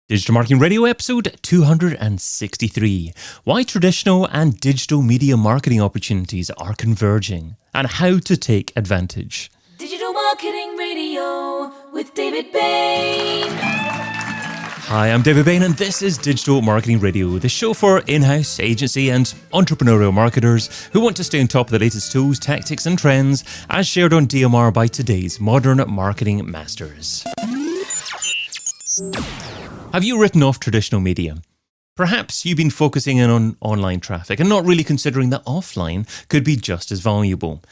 Digital Marketing Radio episode 263. Why traditional and digital media marketing opportunities are converging and how to take advantage. Digital Marketing Radio with David Bain. Hi, I'm David Bain and this is Digital Marketing Radio, the show for in-house agency and entrepreneurial marketers who want to stay on top of the latest tools, tactics and trends as shared on DMR by today's modern marketing masters. Have you written off traditional media? Perhaps you've been focusing in on online traffic and not really considering that offline could be just as valuable.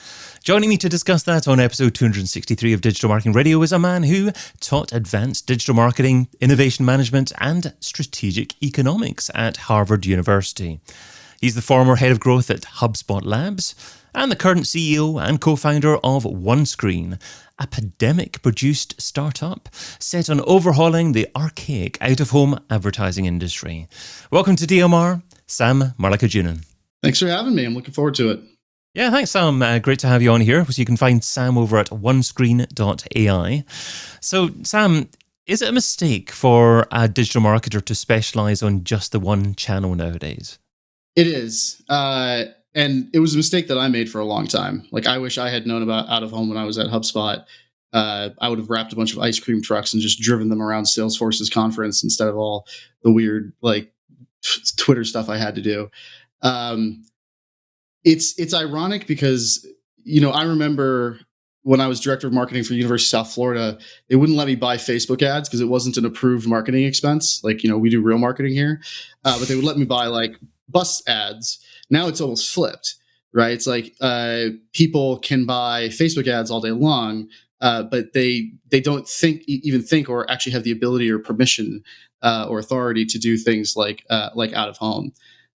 Joining me to discuss that on episode 263 of Digital Marketing Radio is a man who taught advanced digital marketing, innovation management, and strategic economics at Harvard University. He's the former head of growth at HubSpot Labs and the current CEO and co-founder of OneScreen, a pandemic-produced startup set on overhauling the archaic out-of-home advertising industry. Welcome to DMR, Sam Mallikarjunan. Thanks for having me. I'm looking forward to it. Yeah, thanks, Sam. Great to have you on here. So you can find Sam over at onescreen.ai. So, Sam, is it a mistake for a digital marketer to specialize on just the one channel nowadays? It is. And it was a mistake that I made for a long time. Like, I wish I had known about out of home when I was at HubSpot. I would have wrapped a bunch of ice cream trucks and just driven them around Salesforce's conference instead of all the weird, Twitter stuff I had to do. It's ironic because, I remember when I was director of marketing for University of South Florida, they wouldn't let me buy Facebook ads because it wasn't an approved marketing expense. We do real marketing here. But they would let me buy bus ads. Now it's almost flipped, right? It's people can buy Facebook ads all day long, but they don't even think or actually have the ability or permission or authority to do things like out of home.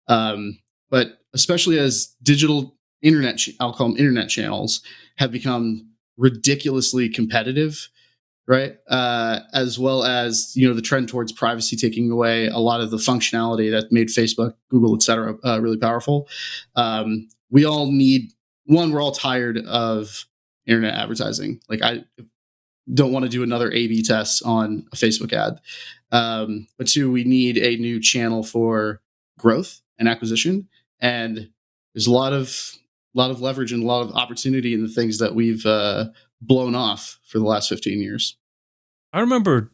But especially as digital internet, I'll call them internet channels, have become ridiculously competitive, right? As well as, the trend towards privacy taking away a lot of the functionality that made Facebook, Google, et cetera, really powerful. We all need, one, we're all tired of internet advertising. I don't want to do another A/B test on a Facebook ad. But two, we need a new channel for growth and acquisition. And there's a lot of leverage and a lot of opportunity in the things that we've blown off for the last 15 years. I remember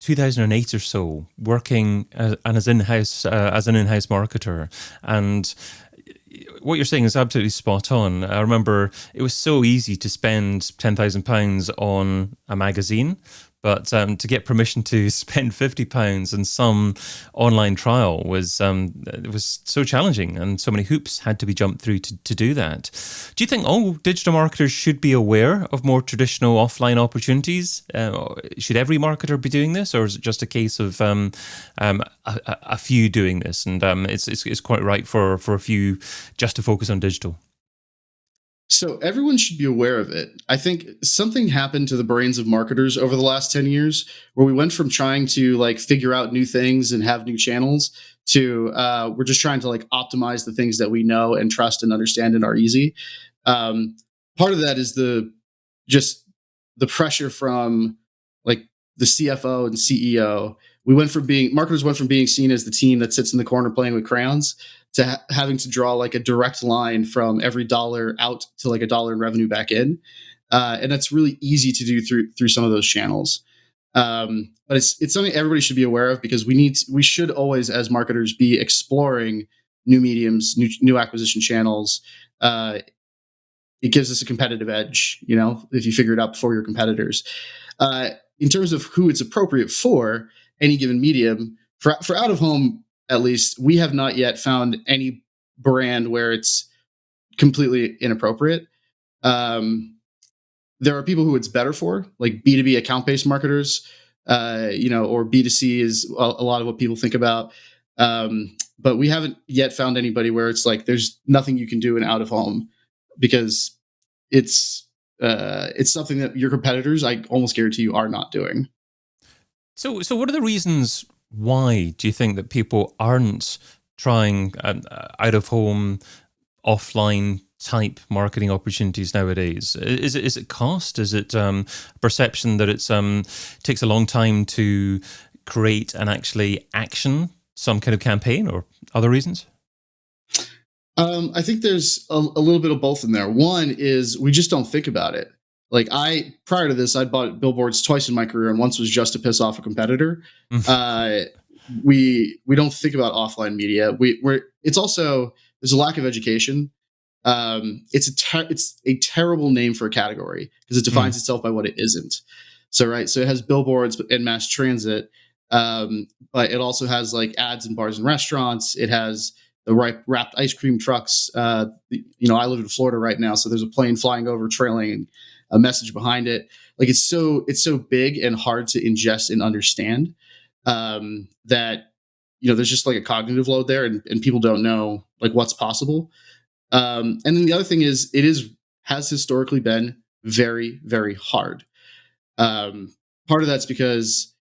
2008 or so working as an in-house marketer, and what you're saying is absolutely spot on. I remember it was so easy to spend £10,000 on a magazine, but to get permission to spend £50 on some online trial was so challenging, and so many hoops had to be jumped through to do that. Do you think all digital marketers should be aware of more traditional offline opportunities? Should every marketer be doing this, or is it just a case of a few doing this, and it's quite right for a few just to focus on digital? So everyone should be aware of it. I think something happened to the brains of marketers over the last 10 years where we went from trying to figure out new things and have new channels to we're just trying to optimize the things that we know and trust and understand and are easy. Part of that is the pressure from the CFO and CEO. Marketers went from being seen as the team that sits in the corner playing with crayons to having to draw a direct line from every dollar out to a dollar in revenue back in. And that's really easy to do through some of those channels. But it's something everybody should be aware of because we should always, as marketers, be exploring new mediums, new acquisition channels. It gives us a competitive edge, if you figure it out before your competitors. In terms of who it's appropriate for, any given medium, for out of home, at least, we have not yet found any brand where it's completely inappropriate. There are people who it's better for, like B2B account-based marketers, or B2C is a lot of what people think about. But we haven't yet found anybody where it's there's nothing you can do in out of home because it's something that your competitors, I almost guarantee you, are not doing. So what are the reasons why do you think that people aren't trying out of home, offline type marketing opportunities nowadays? Is it cost? Is it perception that it's takes a long time to create and actually action some kind of campaign, or other reasons? I think there's a little bit of both in there. One is we just don't think about it. Like prior to this, I'd bought billboards twice in my career, and once was just to piss off a competitor. We don't think about offline media. It's also, there's a lack of education. It's a terrible name for a category because it defines itself by what it isn't. So it has billboards and mass transit, but it also has like ads in bars and restaurants. It has the wrapped ice cream trucks. I live in Florida right now, so there's a plane flying over, trailing a message behind it. Like it's so big and hard to ingest and understand, that there's just like a cognitive load there, and people don't know like what's possible. And then the other thing is, has historically been very, very hard. Part of that's because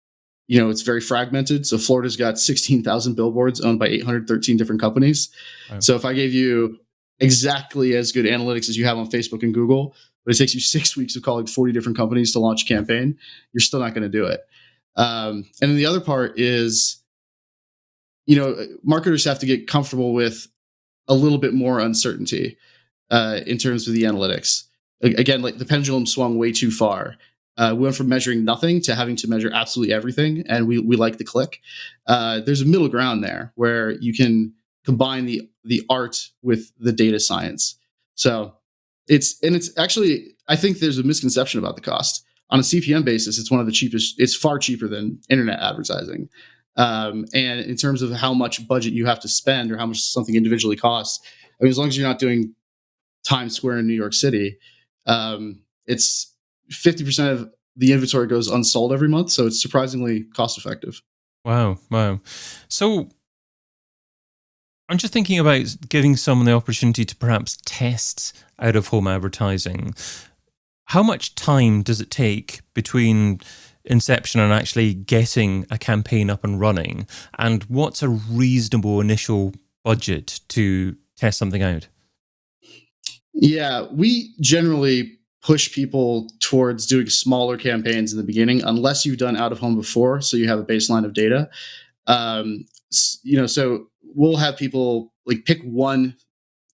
it's very fragmented. So Florida's got 16,000 billboards owned by 813 different companies. Wow. So if I gave you exactly as good analytics as you have on Facebook and Google, but it takes you 6 weeks of calling 40 different companies to launch a campaign, you're still not going to do it. And then the other part is, marketers have to get comfortable with a little bit more uncertainty in terms of the analytics. Again, like the pendulum swung way too far. We went from measuring nothing to having to measure absolutely everything, and we like the click. There's a middle ground there where you can combine the art with the data science. So it's actually, I think there's a misconception about the cost. On a CPM basis, it's one of the cheapest. It's far cheaper than internet advertising. And in terms of how much budget you have to spend or how much something individually costs, I mean, as long as you're not doing Times Square in New York City, it's 50% of the inventory goes unsold every month. So it's surprisingly cost effective. Wow. So I'm just thinking about giving someone the opportunity to perhaps test out-of-home advertising. How much time does it take between inception and actually getting a campaign up and running? And what's a reasonable initial budget to test something out? Yeah, we generally push people towards doing smaller campaigns in the beginning, unless you've done out of home before, so you have a baseline of data. So we'll have people like pick one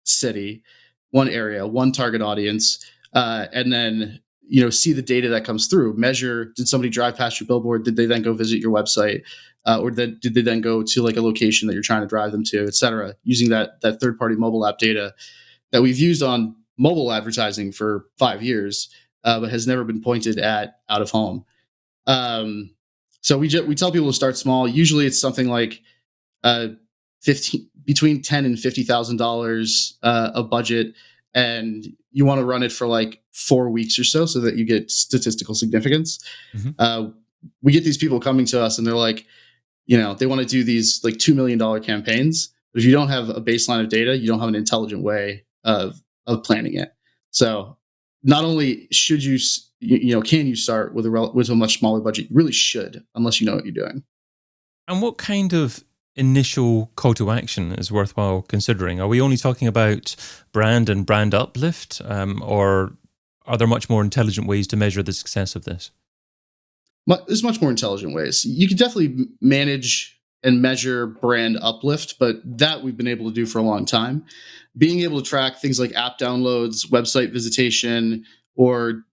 city, one area, one target audience, and then see the data that comes through. Measure: did somebody drive past your billboard? Did they then go visit your website? Or did they then go to like a location that you're trying to drive them to, et cetera, using that third-party mobile app data that we've used on mobile advertising for 5 years, but has never been pointed at out of home. So we tell people to start small. Usually it's something like between $10,000 and $50,000 a budget, and you want to run it for like 4 weeks or so that you get statistical significance. Mm-hmm. We get these people coming to us and they're like, they want to do these like $2 million campaigns. But if you don't have a baseline of data, you don't have an intelligent way of planning it. So not only should you, can you start with a much smaller budget? You really should, unless you know what you're doing. And what kind of initial call to action is worthwhile considering? Are we only talking about brand and brand uplift, or are there much more intelligent ways to measure the success of this? There's much more intelligent ways. You can definitely manage and measure brand uplift, but that we've been able to do for a long time. Being able to track things like app downloads, website visitation, or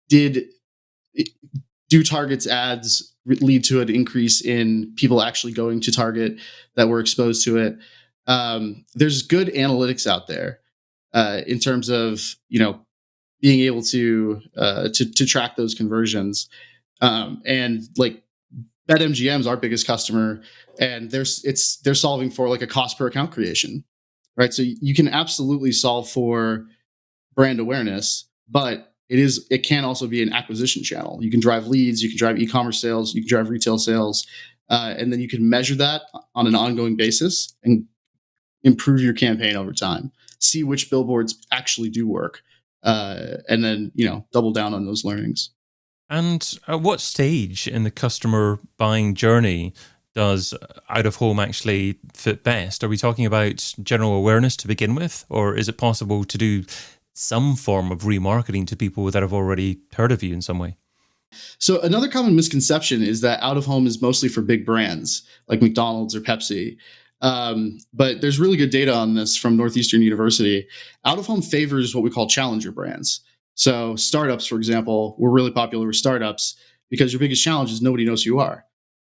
do Target's ads lead to an increase in people actually going to Target that were exposed to it? There's good analytics out there in terms of being able to track those conversions. And like BetMGM is our biggest customer, and they're solving for like a cost per account creation, right? So you can absolutely solve for brand awareness, but it can also be an acquisition channel. You can drive leads, you can drive e-commerce sales, you can drive retail sales, and then you can measure that on an ongoing basis and improve your campaign over time. See which billboards actually do work, and then double down on those learnings. And at what stage in the customer buying journey does out of home actually fit best? Are we talking about general awareness to begin with, or is it possible to do some form of remarketing to people that have already heard of you in some way? So another common misconception is that out of home is mostly for big brands like McDonald's or Pepsi. But there's really good data on this from Northeastern University. Out of home favors what we call challenger brands. So startups, for example, were really popular with startups because your biggest challenge is nobody knows who you are,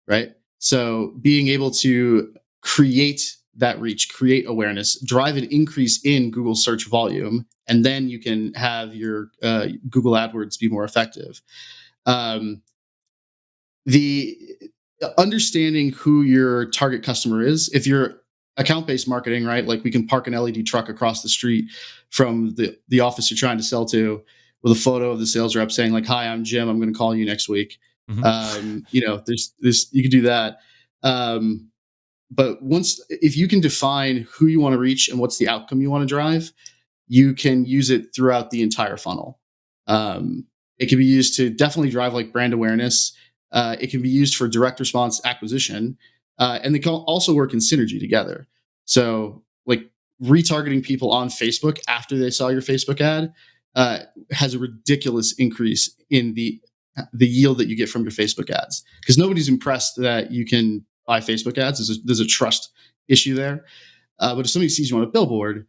right? So being able to create that reach, create awareness, drive an increase in Google search volume, and then you can have your Google AdWords be more effective. Um, the understanding who your target customer is, if you're account-based marketing, right? Like we can park an LED truck across the street from the office you're trying to sell to with a photo of the sales rep saying like, "Hi, I'm Jim. I'm going to call you next week." There's this, you can do that. But if you can define who you want to reach and what's the outcome you want to drive, you can use it throughout the entire funnel. It can be used to definitely drive like brand awareness. It can be used for direct response acquisition, and they can also work in synergy together. So, like retargeting people on Facebook after they saw your Facebook ad has a ridiculous increase in the yield that you get from your Facebook ads, because nobody's impressed that you can buy Facebook ads. There's a trust issue there. But if somebody sees you on a billboard,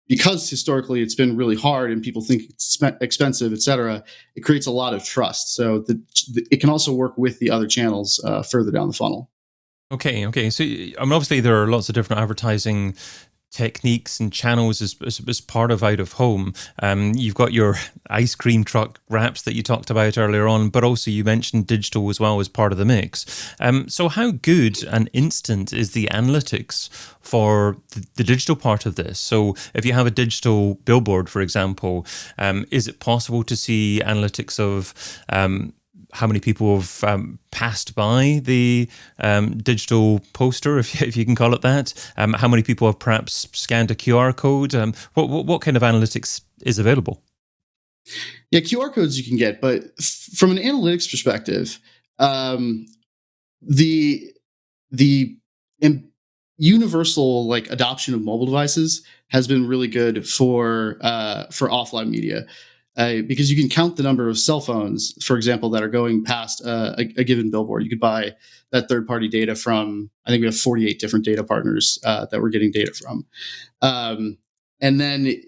because historically it's been really hard and people think it's expensive, et cetera, it creates a lot of trust. So it can also work with the other channels further down the funnel. Okay. So, I mean, obviously there are lots of different advertising techniques and channels as part of out of home. You've got your ice cream truck wraps that you talked about earlier on, but also you mentioned digital as well as part of the mix. So how good and instant is the analytics for the digital part of this? So if you have a digital billboard, for example, is it possible to see analytics of how many people have passed by the digital poster, if you can call it that? How many people have perhaps scanned a QR code? What kind of analytics is available? Yeah, QR codes you can get, but from an analytics perspective, the universal like adoption of mobile devices has been really good for offline media. Because you can count the number of cell phones, for example, that are going past a given billboard. You could buy that third-party data from, I think we have 48 different data partners that we're getting data from. And then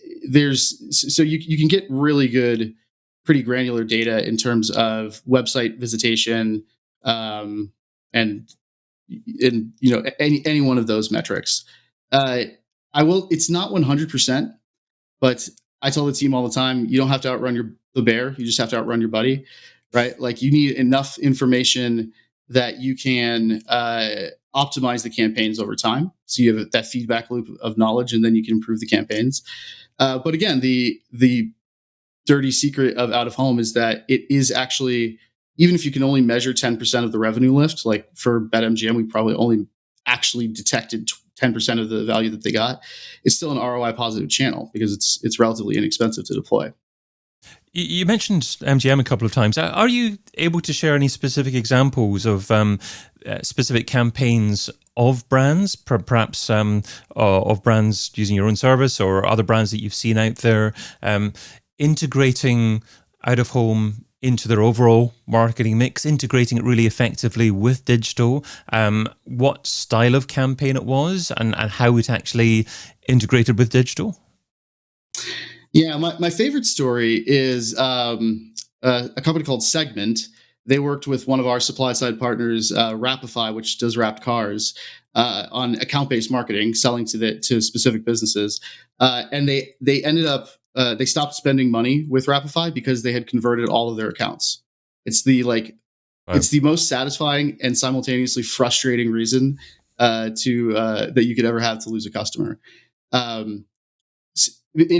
so you can get really good, pretty granular data in terms of website visitation, and any one of those metrics. It's not 100%, but I tell the team all the time, you don't have to outrun the bear. You just have to outrun your buddy, right? Like you need enough information that you can optimize the campaigns over time. So you have that feedback loop of knowledge, and then you can improve the campaigns. But again, the dirty secret of out of home is that it is actually, even if you can only measure 10% of the revenue lift, like for BetMGM, we probably only actually detected 10% of the value that they got, it's still an ROI positive channel because it's relatively inexpensive to deploy. You mentioned MGM a couple of times. Are you able to share any specific examples of specific campaigns of brands, perhaps of brands using your own service or other brands that you've seen out there, integrating out of home into their overall marketing mix, integrating it really effectively with digital, what style of campaign it was and how it actually integrated with digital? Yeah, my favorite story is a company called Segment. They worked with one of our supply side partners, Rapify, which does wrapped cars, on account-based marketing, selling to specific businesses. And they ended up they stopped spending money with Rapify because they had converted all of their accounts. It's the It's the most satisfying and simultaneously frustrating reason that you could ever have to lose a customer. It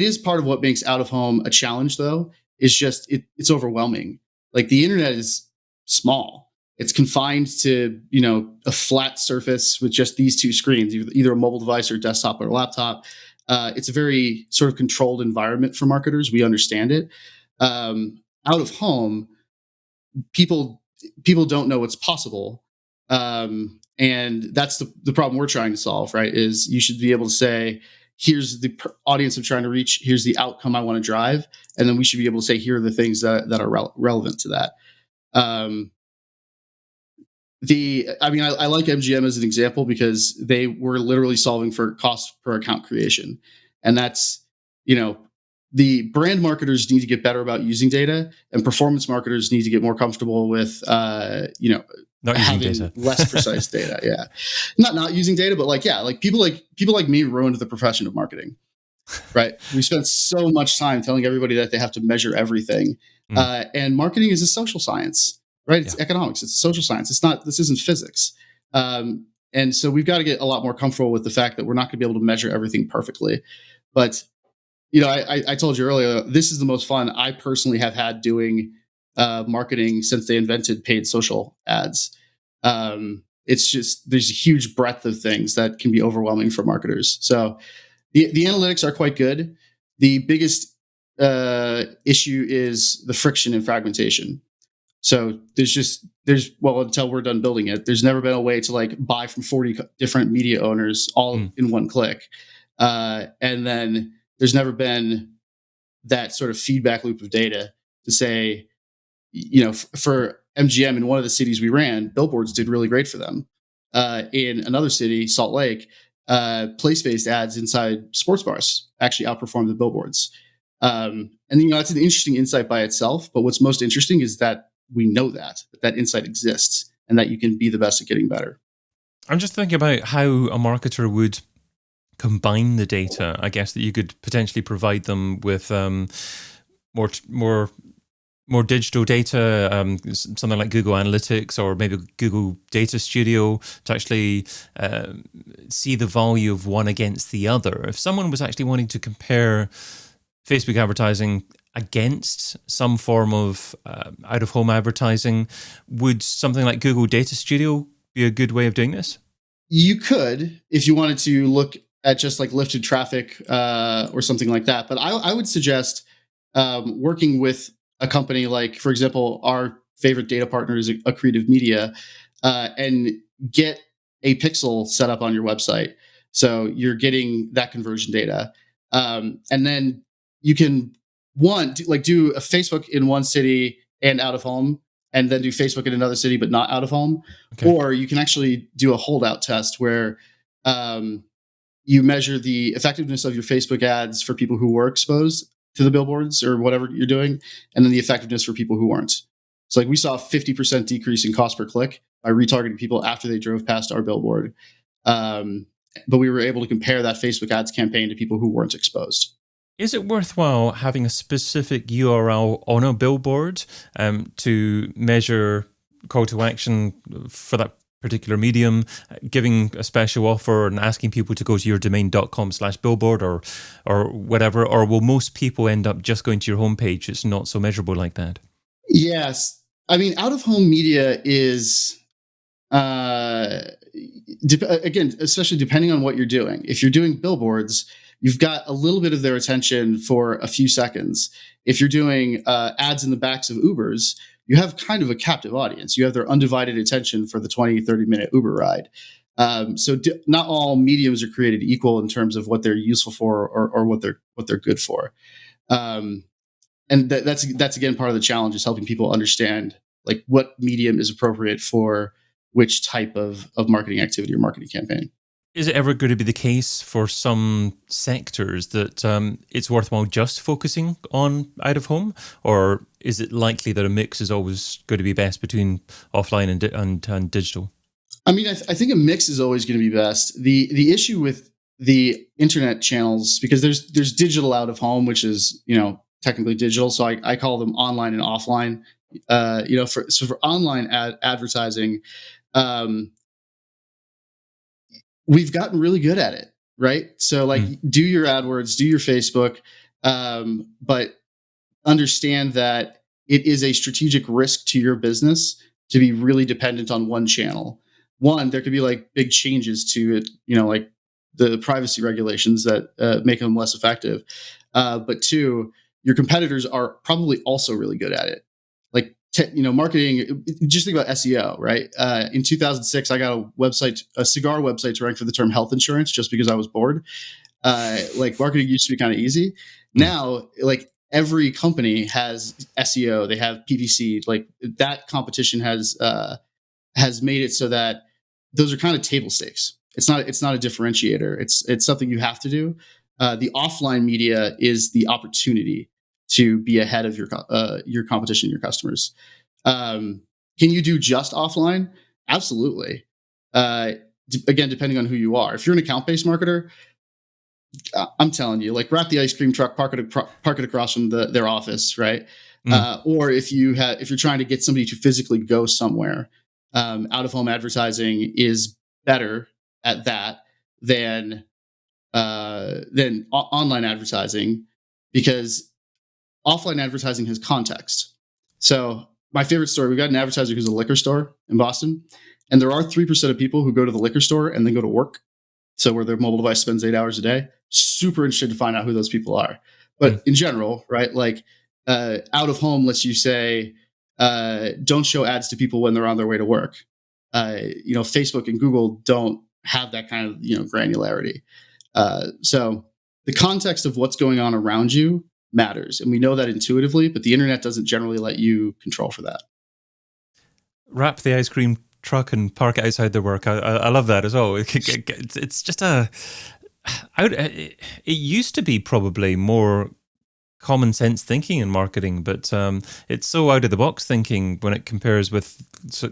is part of what makes out of home a challenge, though. Is just it's overwhelming. Like the internet is small. It's confined to a flat surface with just these two screens, either a mobile device or a desktop or a laptop. It's a very sort of controlled environment for marketers. We understand it. Out of home, people don't know what's possible, and that's the problem we're trying to solve. Right? Is you should be able to say, here's the audience I'm trying to reach, here's the outcome I want to drive, and then we should be able to say, here are the things that are relevant to that. Um, I like MGM as an example because they were literally solving for cost per account creation. And that's, you know, the brand marketers need to get better about using data, and performance marketers need to get more comfortable with, Not using having data. less precise data. Yeah. Not using data, but people like me ruined the profession of marketing. Right. We spent so much time telling everybody that they have to measure everything. Mm, And marketing is a social science, right? yeah. It's economics. It's a social science. This isn't physics. And so we've got to get a lot more comfortable with the fact that we're not going to be able to measure everything perfectly. But, I told you earlier, this is the most fun I personally have had doing marketing since they invented paid social ads. It's just, there's a huge breadth of things that can be overwhelming for marketers. So, the analytics are quite good. The biggest issue is the friction and fragmentation. So until we're done building it, there's never been a way to like buy from 40 different media owners all Mm. in one click. And then there's never been that sort of feedback loop of data to say, for MGM in one of the cities we ran, billboards did really great for them. In another city, Salt Lake, place-based ads inside sports bars actually outperformed the billboards. And that's an interesting insight by itself. But what's most interesting is that we know that insight exists and that you can be the best at getting better. I'm just thinking about how a marketer would combine the data. I guess that you could potentially provide them with more digital data, something like Google Analytics or maybe Google Data Studio, to actually see the value of one against the other. If someone was actually wanting to compare Facebook advertising against some form of out-of-home advertising, would something like Google Data Studio be a good way of doing this? You could, if you wanted to look at just like lifted traffic or something like that. But I would suggest working with a company like, for example, our favorite data partner is Accretive Media, and get a pixel set up on your website. So you're getting that conversion data. And then you can do a Facebook in one city and out of home, and then do Facebook in another city, but not out of home. Okay. Or you can actually do a holdout test where you measure the effectiveness of your Facebook ads for people who were exposed to the billboards or whatever you're doing, and then the effectiveness for people who weren't. So like we saw a 50% decrease in cost per click by retargeting people after they drove past our billboard. But we were able to compare that Facebook ads campaign to people who weren't exposed. Is it worthwhile having a specific URL on a billboard to measure call to action for that particular medium, giving a special offer and asking people to go to your domain.com/billboard or whatever? Or will most people end up just going to your homepage? It's not so measurable like that. Yes. I mean, out of home media is, again, especially depending on what you're doing. If you're doing billboards, you've got a little bit of their attention for a few seconds. If you're doing ads in the backs of Ubers, you have kind of a captive audience. You have their undivided attention for the 20, 30-minute Uber ride. Not all mediums are created equal in terms of what they're useful for or what they're good for. And that's again part of the challenge, is helping people understand like what medium is appropriate for which type of marketing activity or marketing campaign. Is it ever going to be the case for some sectors that it's worthwhile just focusing on out of home, or is it likely that a mix is always going to be best between offline and digital? I mean, I think a mix is always going to be best. The issue with the internet channels, because there's digital out of home, which is technically digital, so I call them online and offline. For online advertising. We've gotten really good at it, right? So do your AdWords, do your Facebook, but understand that it is a strategic risk to your business to be really dependent on one channel. One, there could be like big changes to it, like the privacy regulations that make them less effective. But two, your competitors are probably also really good at it. Like, marketing, just think about SEO, right? In 2006, I got a cigar website to rank for the term health insurance just because I was bored. Marketing used to be kind of easy. Now, like every company has SEO, they have PPC. Like that competition has made it so that those are kind of table stakes. It's not a differentiator. It's something you have to do. The offline media is the opportunity to be ahead of your competition, your customers. Can you do just offline? Absolutely. Again, depending on who you are. If you're an account-based marketer, I'm telling you, like wrap the ice cream truck, park it across from their office, right? Or if you're trying to get somebody to physically go somewhere, out of home advertising is better at that than online advertising, because offline advertising has context. So my favorite story: we've got an advertiser who's a liquor store in Boston, and there are 3% of people who go to the liquor store and then go to work. So where their mobile device spends 8 hours a day. Super interested to find out who those people are. But in general, right, like out of home lets you say, don't show ads to people when they're on their way to work. Facebook and Google don't have that kind of granularity. So the context of what's going on around you matters, and we know that intuitively, but the internet doesn't generally let you control for that. Wrap the ice cream truck and park it outside their work. I love that as well. It's just it used to be probably more common sense thinking in marketing, but it's so out of the box thinking when it compares with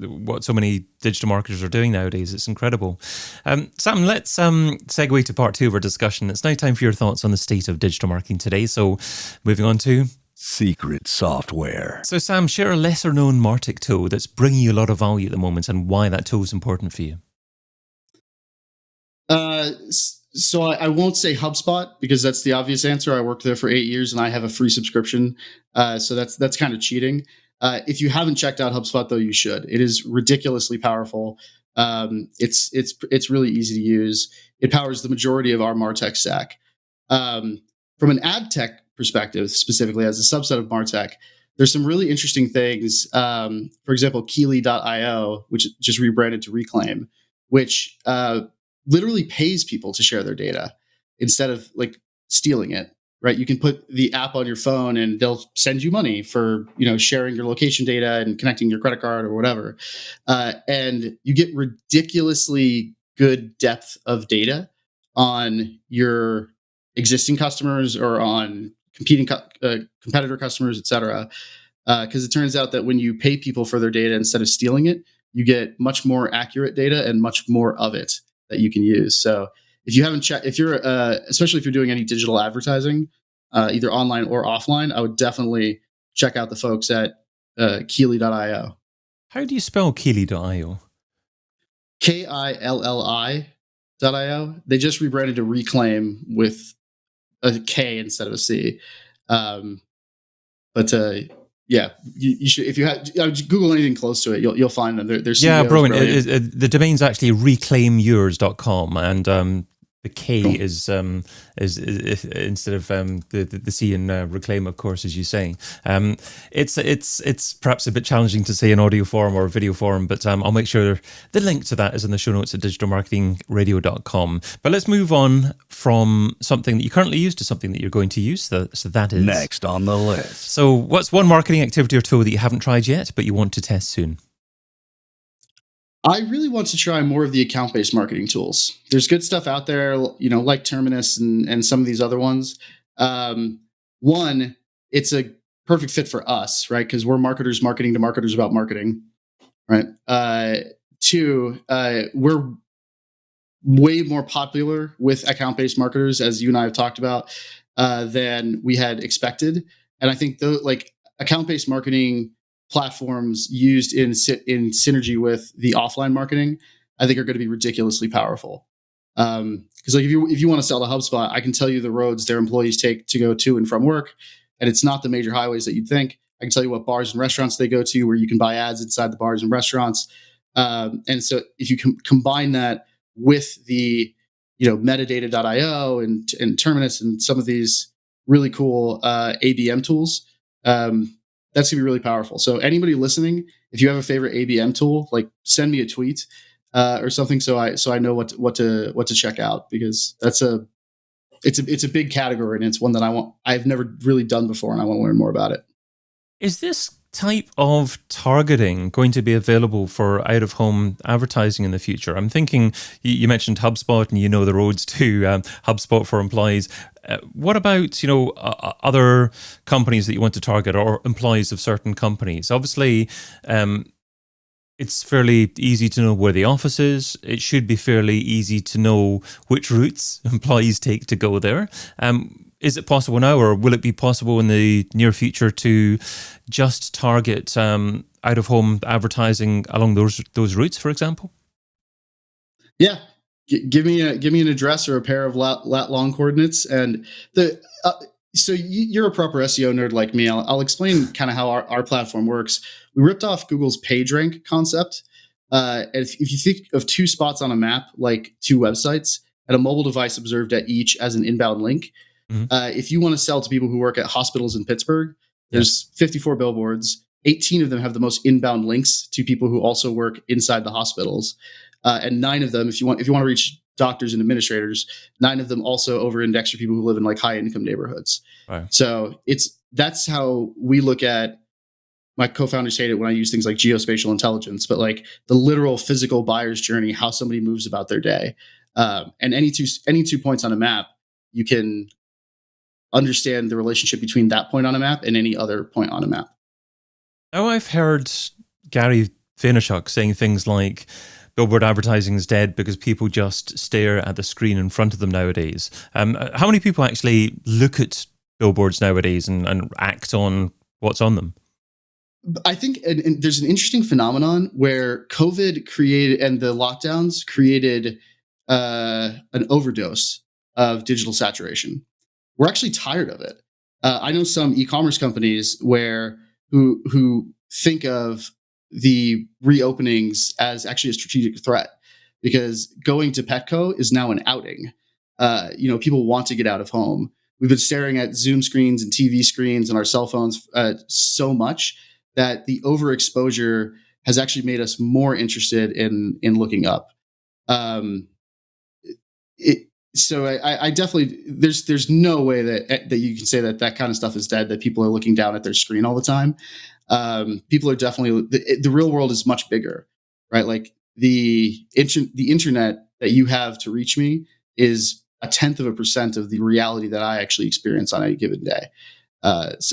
what so many digital marketers are doing nowadays. It's incredible. Sam, let's segue to part 2 of our discussion. It's now time for your thoughts on the state of digital marketing today. So moving on to secret software. So Sam, share a lesser known MarTech tool that's bringing you a lot of value at the moment and why that tool is important for you. So I won't say HubSpot because that's the obvious answer. I worked there for 8 years and I have a free subscription. So that's kind of cheating. If you haven't checked out HubSpot though, you should. It is ridiculously powerful. It's really easy to use. It powers the majority of our MarTech stack. From an ad tech perspective, specifically as a subset of MarTech, there's some really interesting things. For example, Keely.io, which just rebranded to Reclaim, which literally pays people to share their data instead of like stealing it, right? You can put the app on your phone and they'll send you money for, sharing your location data and connecting your credit card or whatever. And you get ridiculously good depth of data on your existing customers or on competing competitor customers, et cetera. Because it turns out that when you pay people for their data instead of stealing it, you get much more accurate data and much more of it that you can use. So if you haven't checked, especially if you're doing any digital advertising, either online or offline, I would definitely check out the folks at Keely.io. How do you spell Keely.io? KILLI.io. They just rebranded to Reclaim with a K instead of a C. Yeah, you should. If you Google anything close to it, you'll find them. They're brilliant. The domain's actually reclaimyours.com, and the K is instead of the C in reclaim, of course, as you say. It's perhaps a bit challenging to say in audio form or video form, but I'll make sure the link to that is in the show notes at digitalmarketingradio.com. But let's move on from something that you currently use to something that you're going to use. So that is next on the list. So what's one marketing activity or tool that you haven't tried yet, but you want to test soon? I really want to try more of the account-based marketing tools. There's good stuff out there, like Terminus and some of these other ones. One, it's a perfect fit for us, right? Because we're marketers marketing to marketers about marketing, right? Two, we're way more popular with account-based marketers, as you and I have talked about, than we had expected. And I think account-based marketing platforms used in synergy with the offline marketing, I think are going to be ridiculously powerful. Because if you want to sell to HubSpot, I can tell you the roads their employees take to go to and from work, and it's not the major highways that you'd think. I can tell you what bars and restaurants they go to, where you can buy ads inside the bars and restaurants. And so if you combine that with the metadata.io and Terminus and some of these really cool ABM tools, that's gonna be really powerful. So anybody listening, if you have a favorite ABM tool, send me a tweet or something, so I know what to check out, because that's a it's a big category, and it's one that I've never really done before, and I want to learn more about it. Is this type of targeting going to be available for out-of-home advertising in the future? I'm thinking, you mentioned HubSpot, and you know the roads to HubSpot for employees. What about, other companies that you want to target, or employees of certain companies? Obviously, it's fairly easy to know where the office is. It should be fairly easy to know which routes employees take to go there. Is it possible now, or will it be possible in the near future to just target out-of-home advertising along those routes, for example? Yeah, give me an address or a pair of lat long coordinates, and so you're a proper SEO nerd like me. I'll explain kind of how our platform works. We ripped off Google's PageRank concept. If you think of two spots on a map, like two websites, and a mobile device observed at each as an inbound link. Mm-hmm. If you want to sell to people who work at hospitals in Pittsburgh, there's 54 billboards. 18 of them have the most inbound links to people who also work inside the hospitals, and 9 of them, if you want to reach doctors and administrators, 9 of them also over-index for people who live in like high-income neighborhoods. Right. So that's how we look at. My co-founders hate it when I use things like geospatial intelligence, but like the literal physical buyer's journey, how somebody moves about their day, and any two points on a map, you can understand the relationship between that point on a map and any other point on a map. Now, I've heard Gary Vaynerchuk saying things like billboard advertising is dead because people just stare at the screen in front of them nowadays. How many people actually look at billboards nowadays and act on what's on them? I think and there's an interesting phenomenon where COVID created, and the lockdowns created an overdose of digital saturation. We're actually tired of it. I know some e-commerce companies who think of the reopenings as actually a strategic threat, because going to Petco is now an outing. People want to get out of home. We've been staring at Zoom screens and TV screens and our cell phones so much that the overexposure has actually made us more interested in looking up. So I definitely, there's no way that you can say that kind of stuff is dead, that people are looking down at their screen all the time. People are definitely, the real world is much bigger, right? Like the internet that you have to reach me is 0.1% of the reality that I actually experience on any given day. There's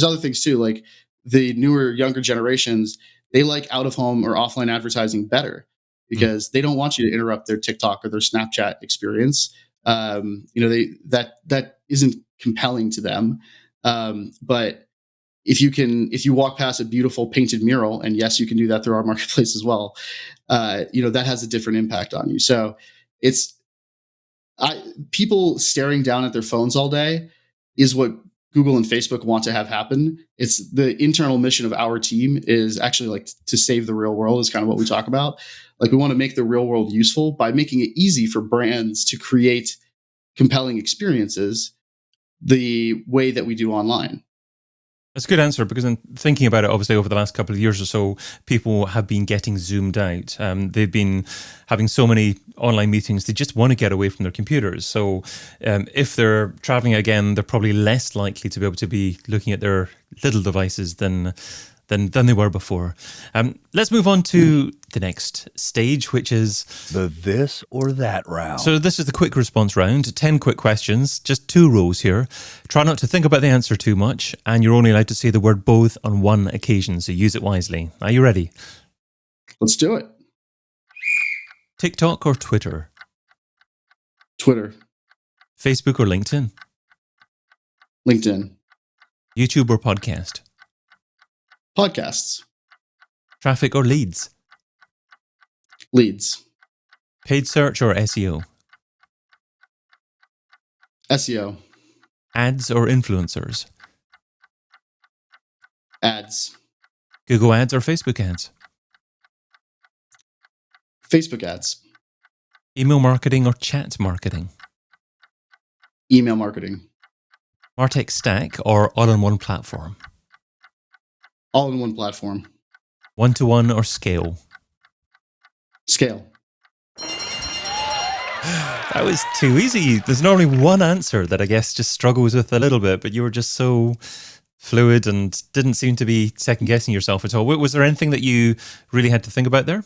other things too, like the newer, younger generations, they like out of home or offline advertising better, because they don't want you to interrupt their TikTok or their Snapchat experience. That isn't compelling to them. But if you walk past a beautiful painted mural, and yes, you can do that through our marketplace as well, that has a different impact on you. So people staring down at their phones all day is what Google and Facebook want to have happen. It's the internal mission of our team is actually like to save the real world, is kind of what we talk about. Like, we want to make the real world useful by making it easy for brands to create compelling experiences the way that we do online. That's a good answer, because in thinking about it, obviously over the last couple of years or so, people have been getting zoomed out. They've been having so many online meetings, they just want to get away from their computers. So if they're traveling again, they're probably less likely to be able to be looking at their little devices than they were before. Let's move on to the next stage, which is the this or that round. So this is the quick response round. 10 quick questions, just 2 rows here. Try not to think about the answer too much, and you're only allowed to say the word both on one occasion, so use it wisely. Are you ready? Let's do it. TikTok or Twitter? Twitter. Facebook or LinkedIn? LinkedIn. YouTube or podcast? Podcasts. Traffic or leads? Leads. Paid search or SEO? SEO. Ads or influencers? Ads. Google ads or Facebook ads? Facebook ads. Email marketing or chat marketing? Email marketing. MarTech stack or all-in-one platform? All-in-one platform. One-to-one or scale? Scale. That was too easy. There's normally one answer that I guess just struggles with a little bit, but you were just so fluid and didn't seem to be second guessing yourself at all. Was there anything that you really had to think about there?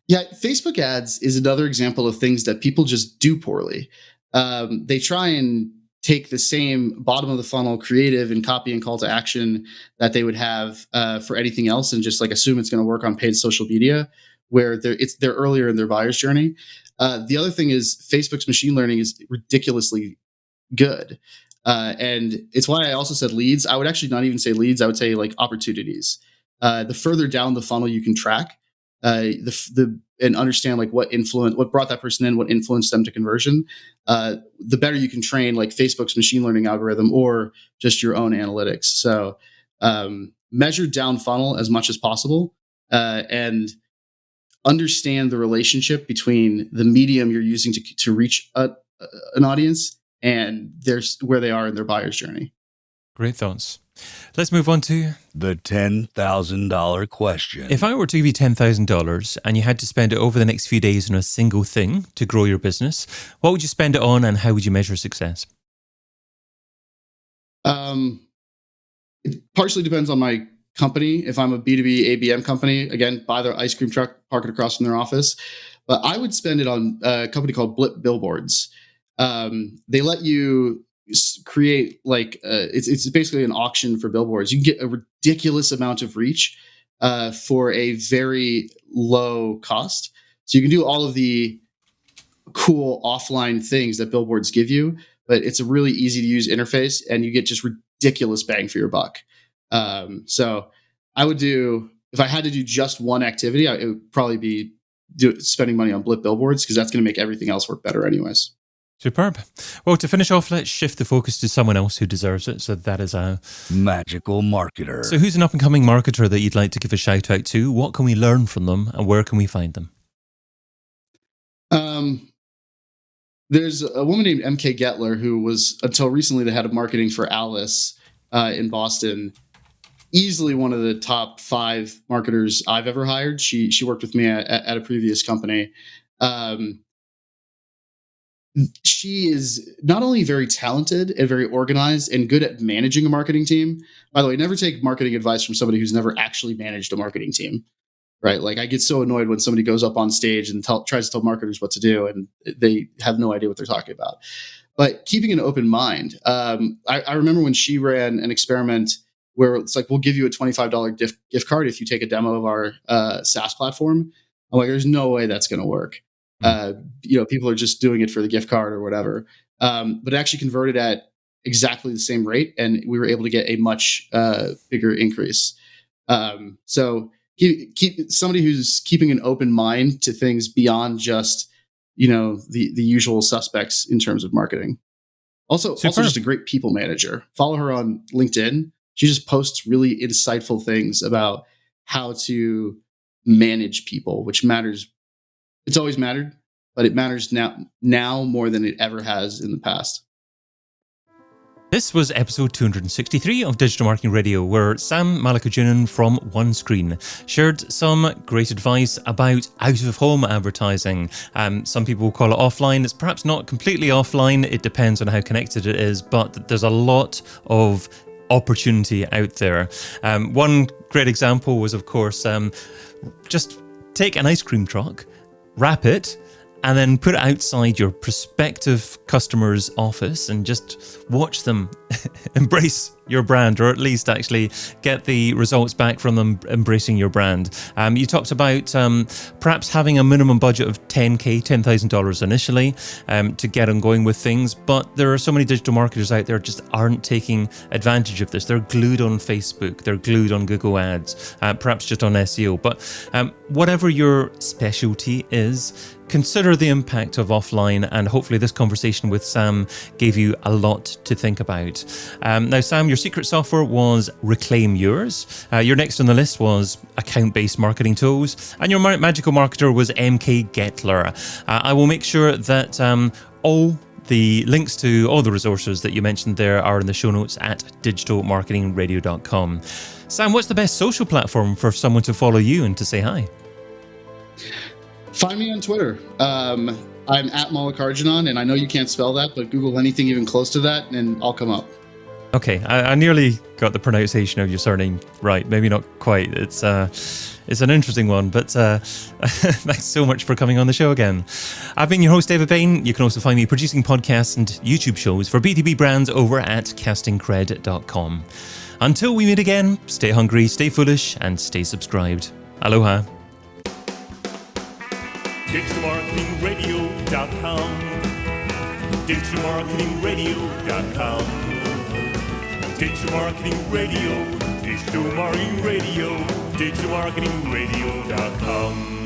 Yeah, Facebook ads is another example of things that people just do poorly. They try and take the same bottom of the funnel creative and copy and call to action that they would have for anything else, and just like assume it's going to work on paid social media, where they're earlier in their buyer's journey. The other thing is Facebook's machine learning is ridiculously good. And it's why I also said leads. I would actually not even say leads. I would say like opportunities. The further down the funnel you can track, and understand like what brought that person in, what influenced them to conversion, the better you can train like Facebook's machine learning algorithm or just your own analytics. So measure down funnel as much as possible, and understand the relationship between the medium you're using to reach an audience and where they are in their buyer's journey. Great thoughts. Let's move on to the $10,000 question. If I were to give you $10,000 and you had to spend it over the next few days on a single thing to grow your business, what would you spend it on and how would you measure success? It partially depends on my company. If I'm a B2B ABM company, again, buy their ice cream truck, park it across from their office. But I would spend it on a company called Billboards. They let you create like it's basically an auction for billboards. You can get a ridiculous amount of reach for a very low cost. So you can do all of the cool offline things that billboards give you, but it's a really easy to use interface and you get just ridiculous bang for your buck. So I would if I had to do just one activity, it would probably be spending money on billboards, because that's going to make everything else work better anyways. Superb. Well, to finish off, let's shift the focus to someone else who deserves it. So that is a magical marketer. So who's an up-and-coming marketer that you'd like to give a shout out to? What can we learn from them and where can we find them? There's a woman named MK Gettler who was, until recently, the head of marketing for Alice in Boston. Easily one of the top 5 marketers I've ever hired. She worked with me at a previous company. She is not only very talented and very organized and good at managing a marketing team. By the way, never take marketing advice from somebody who's never actually managed a marketing team, right? Like I get so annoyed when somebody goes up on stage and tries to tell marketers what to do and they have no idea what they're talking about. But keeping an open mind. I remember when she ran an experiment where it's like, we'll give you a $25 gift card if you take a demo of our SaaS platform. I'm like, there's no way that's going to work. People are just doing it for the gift card or whatever. But it actually converted at exactly the same rate, and we were able to get a much bigger increase. So keep somebody who's keeping an open mind to things beyond just the usual suspects in terms of marketing. Also just a great people manager. Follow her on LinkedIn. She just posts really insightful things about how to manage people, which matters. It's always mattered, but it matters now more than it ever has in the past. This was episode 263 of Digital Marketing Radio, where Sam Mallikarjunan from OneScreen shared some great advice about out-of-home advertising. Some people call it offline. It's perhaps not completely offline. It depends on how connected it is, but there's a lot of opportunity out there. One great example was, of course, just take an ice cream truck, wrap it, and then put it outside your prospective customer's office and just watch them embrace your brand, or at least actually get the results back from them embracing your brand. You talked about perhaps having a minimum budget of $10,000 initially to get on going with things, but there are so many digital marketers out there just aren't taking advantage of this. They're glued on Facebook, they're glued on Google Ads, perhaps just on SEO. But whatever your specialty is, consider the impact of offline, and hopefully this conversation with Sam gave you a lot to think about. Now, Sam, your secret software was Reclaim Yours. Your next on the list was Account-Based Marketing Tools, and your magical marketer was MK Gettler. I will make sure that all the links to all the resources that you mentioned there are in the show notes at digitalmarketingradio.com. Sam, what's the best social platform for someone to follow you and to say hi? Find me on Twitter. I'm at Mallikarjunan, and I know you can't spell that, but Google anything even close to that, and I'll come up. Okay, I nearly got the pronunciation of your surname right. Maybe not quite. It's an interesting one, but thanks so much for coming on the show again. I've been your host, David Bain. You can also find me producing podcasts and YouTube shows for B2B brands over at castingcred.com. Until we meet again, stay hungry, stay foolish, and stay subscribed. Aloha. DigitalMarketingRadio.com. DigitalMarketingRadio.com. Digital Marketing Radio, Digital Marketing Radio, DigitalMarketingRadio.com.